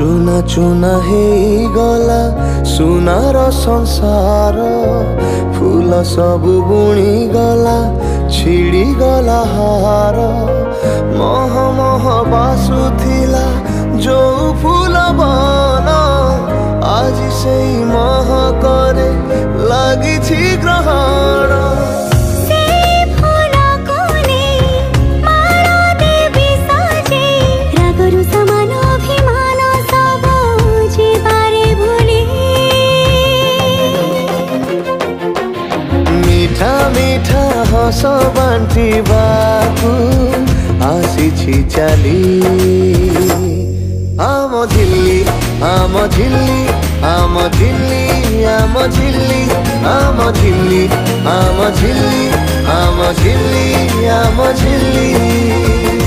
चुना चुना हे गला सुनार संसार फूल सबु बुणी गला छिड़ी गला हार मह मह बासुथिला जो फूल बन आज से मह करे लगी ग्रहण मीठा मीठा हस बांटिबाकू आसी चली आम झिल्ली आम झिल्ली आम झिल्ली आम झिल्ली आम झिल्ली आम झिल्ली आम झिल्ली आम झिल्ली।